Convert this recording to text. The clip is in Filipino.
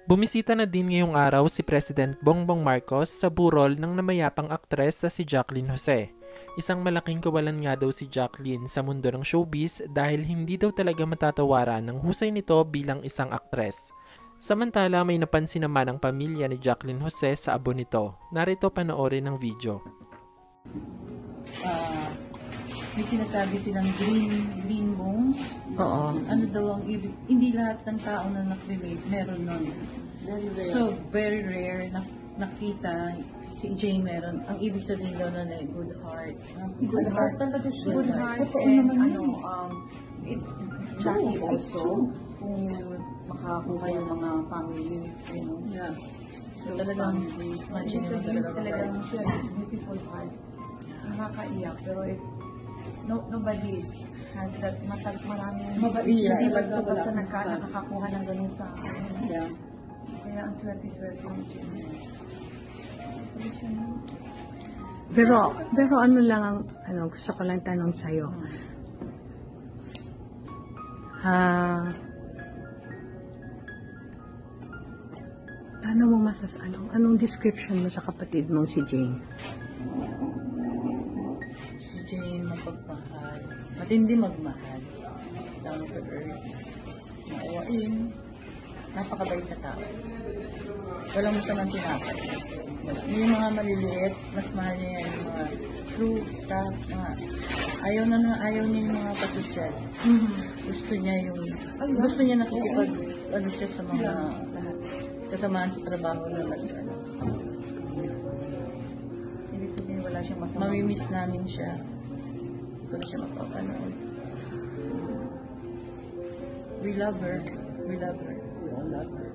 Bumisita na din ngayong araw si President Bongbong Marcos sa burol ng namayapang aktres na si Jacqueline Jose. Isang malaking kawalan nga daw si Jacqueline sa mundo ng showbiz dahil hindi daw talaga matatawaran ng husay nito bilang isang aktres. Samantala may napansin naman ang pamilya ni Jacqueline Jose sa abo nito. Narito panoorin ng video. May sinasabi silang green bones. Oo. Ano daw ang ibig? Hindi lahat ng tao na nakrelate meron nun. So, very rare na nakita si Jane meron. Ang ibig sabihin daw nun ay good heart. Good heart talaga siya. Good heart. Totoo And naman it's Jackie also. Kung makakuha yung mga family, Yeah. So, talagang imagine It's a mo talagang siya has a beautiful heart. Nakakaiyak, pero it's nobody has that maraming Mabait. hindi Basta basta wala nakakakuha ng ganun sa Yeah. kaya ang swerte-swerte mo dyan. Pero ano lang ang gusto ko lang tanong sa'yo. Paano mo anong description mo sa kapatid mong si Jane? Si Jane mapagmahal. Matindi magmahal. Down to earth. Maawain. Napakabait na tao. Walang masamang tinapay. Yung mga maliliit, mas mahal niya yung mga crew, staff, mga ayaw niya yung mga pasosyal. Gusto niya nakikipag siya sa mga lahat. Kasamaan sa trabaho na mas Ibig sabihin wala siyang masama. mamimiss namin siya. Hindi ko na siya mapapanood. We love her. We love her. We all love her.